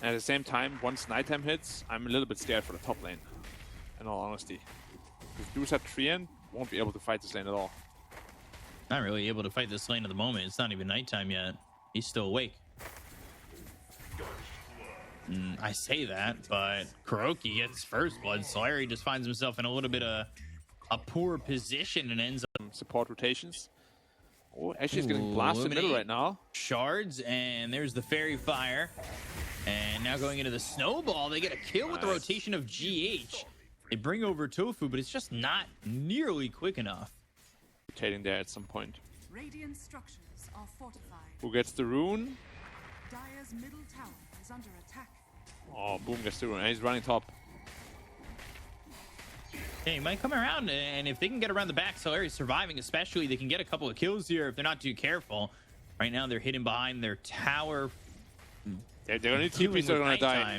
And at the same time, once nighttime hits, I'm a little bit scared for the top lane, in all honesty. Because dudes at Treant won't be able to fight this lane at all. Not really able to fight this lane at the moment. It's not even nighttime yet. He's still awake. I say that, but Kuroki gets first blood. Solari just finds himself in a little bit of a poor position and ends up Support rotations. Oh, actually, he's getting blasted in the middle right now. Shards, and there's the fairy fire. And now going into the snowball, they get a kill with the rotation of GH. They bring over Tofu, but it's just not nearly quick enough. Rotating there at some point. Radiant structures are fortified. Who gets the rune? Dire's middle tower is under attack. Oh, Boom gets the rune, and he's running top. Yeah, he might come around, and if they can get around the back, Solari's surviving, especially. They can get a couple of kills here if they're not too careful. Right now, they're hidden behind their tower. They're gonna need TPs, they're gonna die.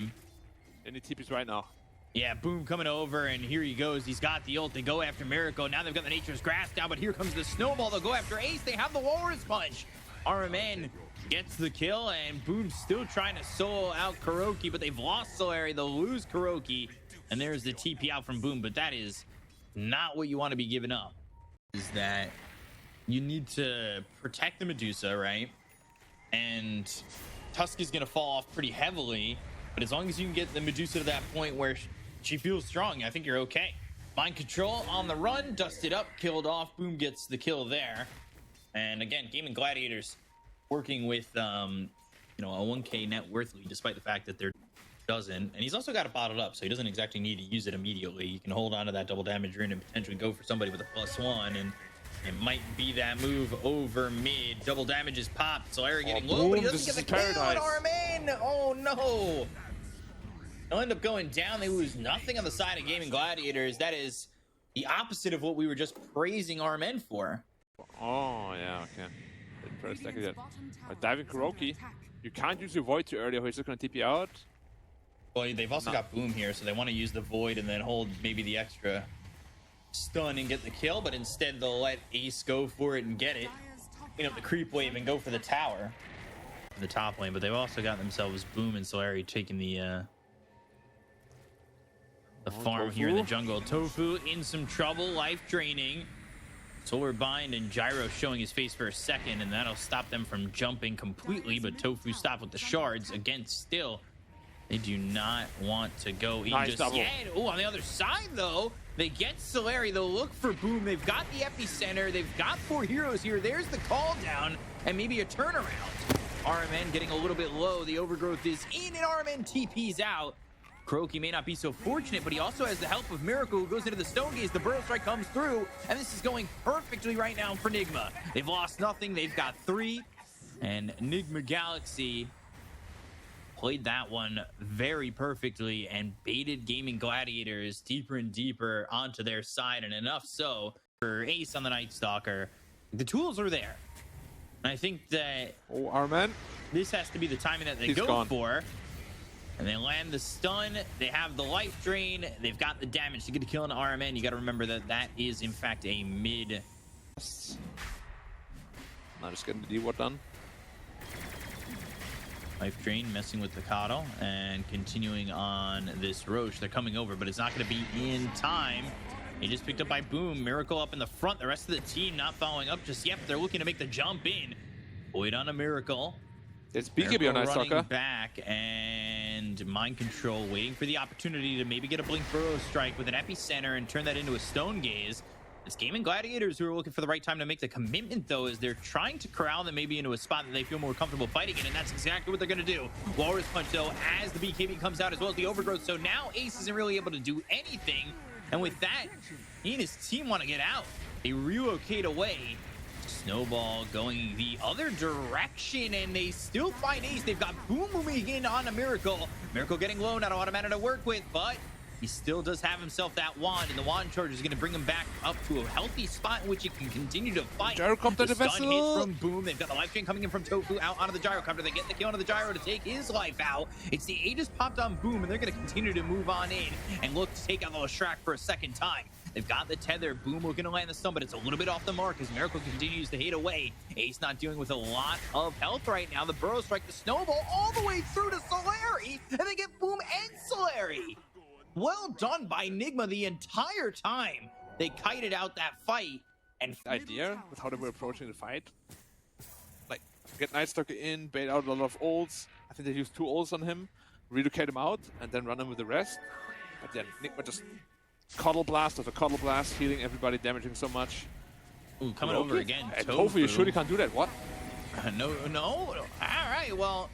They need TPs right now. Yeah, Boom coming over, and here he goes. He's got the ult. They go after Miracle. Now they've got the Nature's Grasp down, but here comes the snowball. They'll go after Ace. They have the Walrus Punch. RMN gets the kill, and Boom's still trying to solo out Kuroki, but they've lost Solari. They'll lose Kuroki, and there's the TP out from Boom, but that is not what you want to be giving up. Is that you need to protect the Medusa, right? And Tusk is going to fall off pretty heavily, but as long as you can get the Medusa to that point where she feels strong, I think you're okay. Mind Control on the run, dusted up, killed off. Boom gets the kill there. And again, Gaming Gladiators working with you know, a 1k net worth lead, despite the fact that there doesn't. And he's also got it bottled up, so he doesn't exactly need to use it immediately. You can hold on to that double damage rune and potentially go for somebody with a +1, and it might be that move over mid. Double damage is popped. Solari getting low, but he doesn't get the kill on Armin. Oh no! They'll end up going down. They lose nothing on the side of Gaming Gladiators. That is the opposite of what we were just praising Armin for. Oh, yeah, okay. First second yet. Diving Kuroki. You can't use your Void too early or he's just going to TP out. Well, they've also got Boom here, so they want to use the Void and then hold maybe the extra stun and get the kill, but instead they'll let Ace go for it and get it. You know, the creep wave and go for the tower. The top lane, but they've also got themselves Boom and Solari taking the farm here in the jungle. Tofu in some trouble, life draining. Solar Bind and Gyro showing his face for a second, and that'll stop them from jumping completely, but Tofu stopped with the shards. Again, still, they do not want to go in just yet. Oh, on the other side, though, they get Solari. They'll look for Boom. They've got the epicenter. They've got 4 heroes here. There's the call down and maybe a turnaround. RMN getting a little bit low. The overgrowth is in, and RMN TP's out. Kuroki may not be so fortunate, but he also has the help of Miracle, who goes into the Stone Gaze. The Burrow Strike comes through, and this is going perfectly right now for NIGMA. They've lost nothing. They've got 3, and NIGMA Galaxy played that one very perfectly and baited Gaming Gladiators deeper and deeper onto their side, and enough so for Ace on the Night Stalker. The tools are there. And I think that Armin, this has to be the timing that they go for. And they land the stun. They have the life drain. They've got the damage to get a kill on RMN. You got to remember that that is, in fact, a mid. Now just getting the D-Ward done. Life drain messing with the Kato and continuing on this Roche. They're coming over, but it's not going to be in time. He just picked up by Boom. Miracle up in the front. The rest of the team not following up just yet, but they're looking to make the jump in. Void on a Miracle. It's BKB on Night Stalker. Back, and Mind Control waiting for the opportunity to maybe get a Blink Burrow Strike with an epicenter and turn that into a Stone Gaze. It's Gaming Gladiators who are looking for the right time to make the commitment, though, as they're trying to corral them maybe into a spot that they feel more comfortable fighting in, and that's exactly what they're going to do. Walrus Punch, though, as the BKB comes out, as well as the Overgrowth, so now Ace isn't really able to do anything, and with that, he and his team want to get out. They relocate away. Snowball going the other direction, and they still find Ace. They've got Boom moving in on a Miracle. Miracle getting low, not a lot of mana to work with, but he still does have himself that wand, and the wand charge is going to bring him back up to a healthy spot in which he can continue to fight. Gyrocopter the stun hits from Boom. They've got the life chain coming in from Tofu out onto the Gyrocopter. They get the kill onto the Gyro to take his life out. It's the Aegis popped on Boom, and they're going to continue to move on in and look to take out the Leshrac for a second time. They've got the tether. Boom looking to land the stun, but it's a little bit off the mark as Miracle continues to hit away. Ace not dealing with a lot of health right now. The Burrow Strike, the snowball all the way through to Solari, and they get Boom and Solari. Well done by NIGMA the entire time. They kited out that fight. And idea with how they were approaching the fight. Like, get Nightstalker in, bait out a lot of ults. I think they used 2 ults on him, relocate him out, and then run him with the rest. But then NIGMA just cuddle blast after cuddle blast, healing everybody, damaging so much. Ooh, coming over again. And Tofu, you surely can't do that. What? No. All right, well,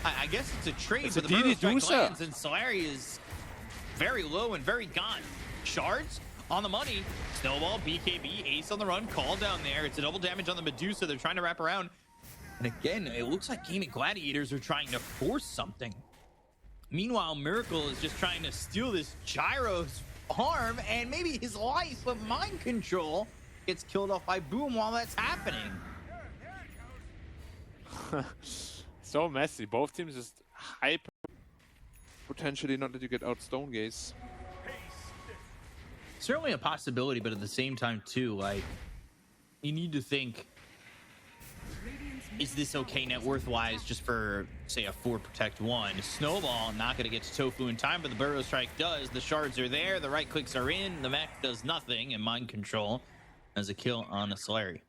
I guess it's a trade, It's but a the Burrow DD Strike doocer. lands, and Solari is very low and very gone. Shards on the money. Snowball, BKB, Ace on the run, call down there. It's a double damage on the Medusa. They're trying to wrap around. And again, it looks like Gaming Gladiators are trying to force something. Meanwhile, Miracle is just trying to steal this Gyro's arm and maybe his life, but mind control gets killed off by Boom while that's happening. So messy. Both teams just hype. Potentially not that you get out Stone Gaze. Certainly a possibility, but at the same time too, like, you need to think, is this okay net worth wise just for, say, a 4 protect 1? Snowball not going to get to Tofu in time, but the Burrow Strike does. The shards are there, the right clicks are in, the mech does nothing, and mind control as a kill on a Solari.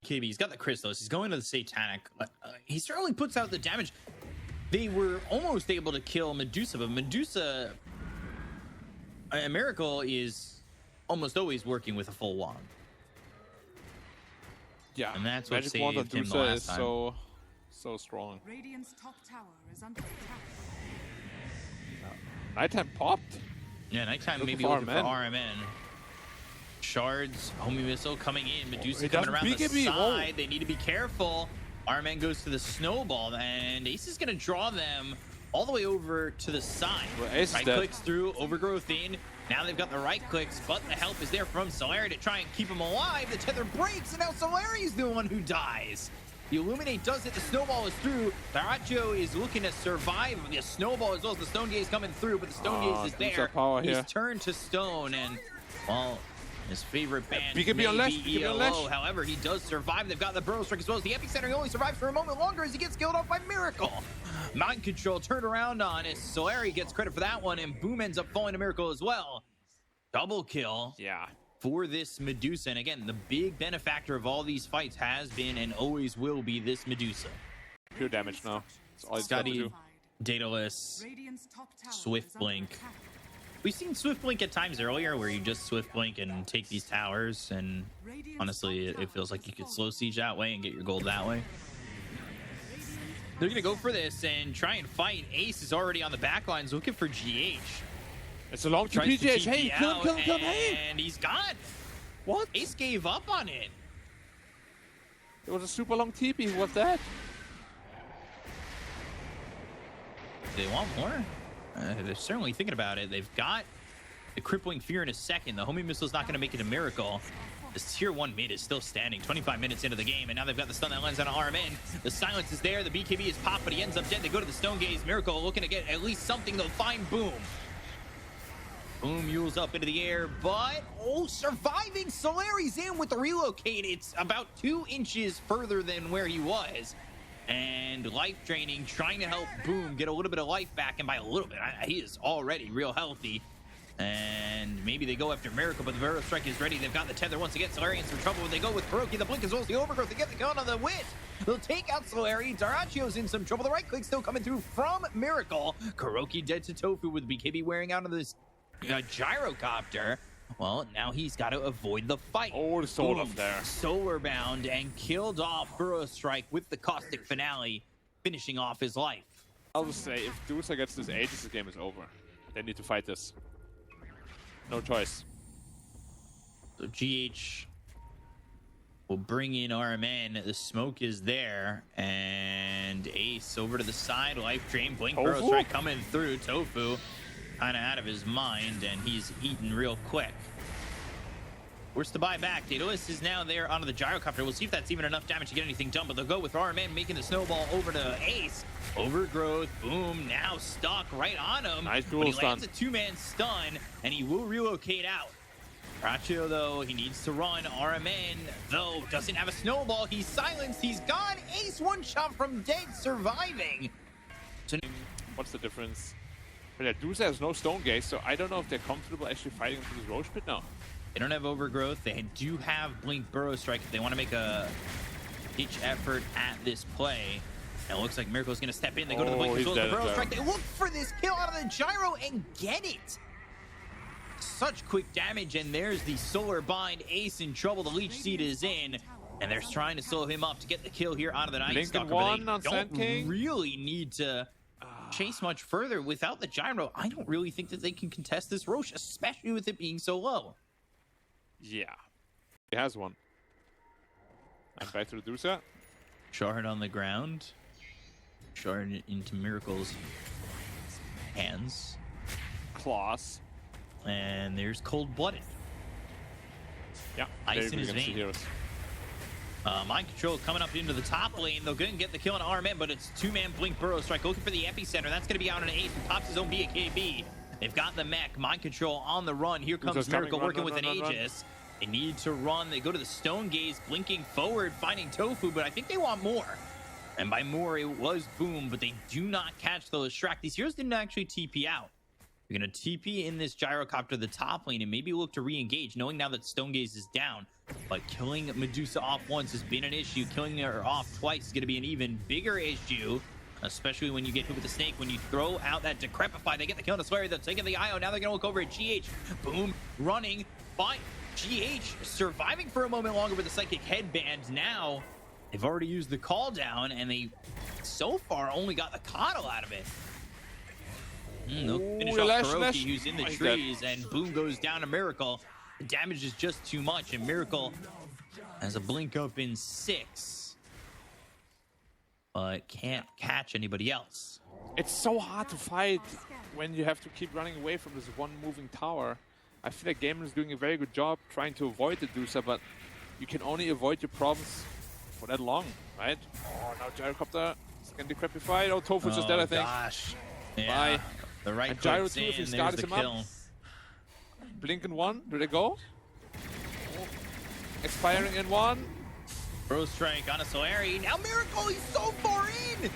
KB, he's got the crystals, he's going to the Satanic. He certainly puts out the damage. They were almost able to kill Medusa, but Medusa, a Miracle is almost always working with a full wand. Yeah, And that's what Magic Wand on saved him the Dusa last is time. so strong. Radiant's top tower is under attack. Nighttime popped. Yeah, nighttime Looking maybe for looking for RMN. Shards, homie missile coming in. Medusa he coming doesn't around the BKB. side. Whoa. They need to be careful. RMN goes to the snowball, and Ace is going to draw them all the way over to the side. Well, Ace is right dead. clicks through, overgrowth in. Now they've got the right clicks, but the help is there from Solari to try and keep him alive. The tether breaks, and now Solari is the one who dies. The Illuminate does it. The snowball is through. Taracho is looking to survive. The snowball as well as the Stone Gaze coming through, but the Stone Gaze is Dusa there. power He's here. turned to stone, and, well, his favorite band BKB may on Lash, be BKB on ELO. Lash. However, he does survive. They've got the Burrow Strike as well as the Epicenter. He only survives for a moment longer as he gets killed off by Miracle. Mind control turned around on it. Solari gets credit for that one, and Boom ends up falling to Miracle as well. Double kill Yeah. for this Medusa. And again, the big benefactor of all these fights has been and always will be this Medusa. Pure damage now. That's all he's got to Scotty, do. Daedalus, Radiant's top tower Swift is under Blink. attack. We've seen Swift Blink at times earlier where you just Swift Blink and take these towers, and honestly, it feels like you could slow siege that way and get your gold that way. They're gonna go for this and try and fight. Ace is already on the back lines looking for GH. It's a long Tries to TP, GH. TP Hey, kill him, out, kill him, kill him. Hey! and he's gone. What? Ace gave up on it. It was a super long TP. What's that? They want more. They're certainly thinking about it. They've got the crippling fear in a second. The homing missile's not going to make it a miracle. This tier 1 mid is still standing 25 minutes into the game, and now they've got the stun that lands on RMN. The silence is there. The BKB is popped, but he ends up dead. They go to the Stone Gaze. Miracle looking to get at least something. They'll find Boom. Boom mules up into the air, but surviving. Solari's in with the relocate. It's about 2 inches further than where he was. And life draining, trying to help Boom get a little bit of life back, and by a little bit, he is already real healthy. And maybe they go after Miracle, but the Burrow Strike is ready. They've got the tether once again. Solari in some trouble when they go with Kuroki. The blink as well as the overgrowth. They get the gun on the wit. They'll take out Solari. Darachio's in some trouble. The right click still coming through from Miracle. Kuroki dead to Tofu with BKB wearing out of this gyrocopter. Well, now he's got to avoid the fight. Oh, the soul Boom. up there. Solar bound and killed off Burrow Strike with the caustic finale, finishing off his life. I'll just say, if Dusa gets this Aegis, the game is over. They need to fight this. No choice. So GH will bring in RMN. The smoke is there, and Ace over to the side. Life drain, blink, Burrow Tofu? Strike coming through. Tofu kind of out of his mind, and he's eaten real quick. Where's the buy back? Daedalus is now there onto the gyrocopter. We'll see if that's even enough damage to get anything done, but they'll go with RMN making the snowball over to Ace. Overgrowth, Boom, now stuck right on him. Nice But dual he stun. lands a 2-man stun, and he will relocate out. Rapier, though, he needs to run. RMN, though, doesn't have a snowball. He's silenced. He's gone. Ace one shot from dead, surviving. So What's the difference? But yeah, Dusa has no stone gaze, so I don't know if they're comfortable actually fighting through this Roche pit now. they don't have overgrowth. They do have Blink Burrow Strike if they want to make a each effort at this play. And it looks like Miracle's going to step in. They go to the Blink, the Burrow Strike. They look for this kill out of the gyro and get it. Such quick damage, and there's the Solar Bind. Ace in trouble. The Leech Seed is in, and they're trying to slow him up to get the kill here out of the Night Stalker. One But on they Sand don't King. really need to chase much further without the gyro. I don't really think that they can contest this Roche, especially with it being so low. Yeah. He has one. And back to the Dusa. Shard on the ground. Shard into Miracle's hands. Claws. And there's Cold-Blooded. Yeah. Ice in his against the vein. heroes. Mind Control coming up into the top lane. They're going to get the kill on RMN, but it's two-man Blink Burrow Strike looking for the epicenter. That's going to be out on an Ace who pops his own BKB. They've got the mech. Mind Control on the run. Here comes Miracle working with an Aegis. They need to run. They go to the Stone Gaze, blinking forward, finding Tofu, but I think they want more. And by more, it was Boom, but they do not catch the Leshrac. These heroes didn't actually TP out. You're going to TP in this Gyrocopter the top lane and maybe look to re-engage, knowing now that Stone Gaze is down. But killing Medusa off once has been an issue. Killing her off twice is going to be an even bigger issue, especially when you get hit with the snake. When you throw out that Decrepify, they get the kill on the Slayer. They're taking the IO. Now they're going to look over at GH. Boom, running, fine. GH surviving for a moment longer with the Psychic Headband. Now they've already used the call down, and they so far only got the coddle out of it. They'll finish off Kuroki, who's in the trees, and Boom goes down to Miracle. The damage is just too much, and Miracle has a blink up in 6, but can't catch anybody else. It's so hard to fight when you have to keep running away from this one moving tower. I feel like Gamer is doing a very good job trying to avoid the Dusa, but you can only avoid your problems for that long, right? Oh, now Gyrocopter is going to Decrepify. Oh, Tofu's just dead, I think. Gosh. Yeah. Bye. The right And Gyro clicks too, if he in, there's started the him kill. up. Blink in 1. Do they go? Expiring in 1. Burrow Strike on a Solari. Now Miracle, he's so far in!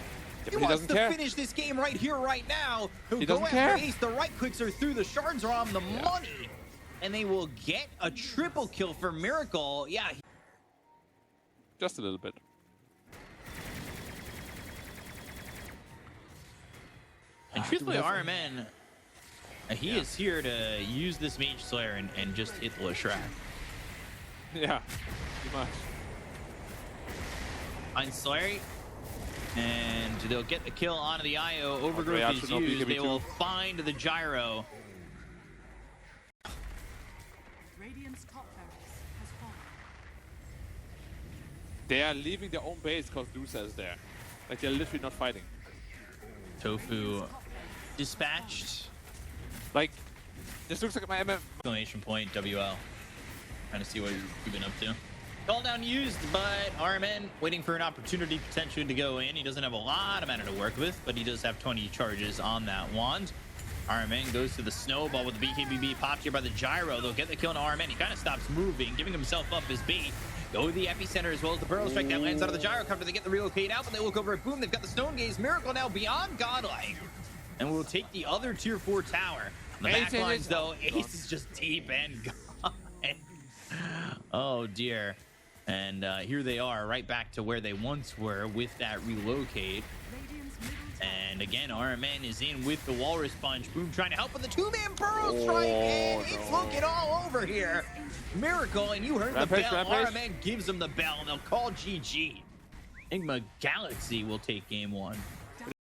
He but wants he to doesn't care. finish this game right here, right now. He'll He go doesn't after care. Ace. The right clicks are through. The shards are on the money. And they will get a triple kill for Miracle. Yeah. Just a little bit. And truthfully, RMN, he is here to use this Mage Slayer and just hit the Leshrac. Yeah, pretty much. Find Solari, and they'll get the kill onto the IO. Overgrowth Okay, is actually, no used. BKB They too. will find the gyro. Radiant's top barracks has fallen. They are leaving their own base because Dusa is there. Like, they're literally not fighting. Tofu dispatched. Like, this looks like my MM. Exclamation point, WL. Trying to see what you've been up to. Call down used, but RMN waiting for an opportunity potentially to go in. He doesn't have a lot of mana to work with, but he does have 20 charges on that wand. RMN goes to the snowball with the BKBB popped here by the gyro. They'll get the kill on RMN. He kind of stops moving, giving himself up as bait. Go to the epicenter as well as the Burrow Strike that lands out of the gyro cover. They get the relocate out, but they look over at Boom. They've got the Stone Gaze. Miracle now beyond godlike. And we'll take the other tier 4 tower. On the back lines, though, Ace is just deep and gone. Oh, dear. And here they are, right back to where they once were with that relocate. Radiant's middle tower And again, RMN is in with the Walrus Punch. Boom trying to help with the two-man Burrow Strike. And it's looking all over here. Miracle, and you heard Rampage, the bell. Rampage. RMN gives them the bell. They'll call GG. NIGMA Galaxy will take game 1.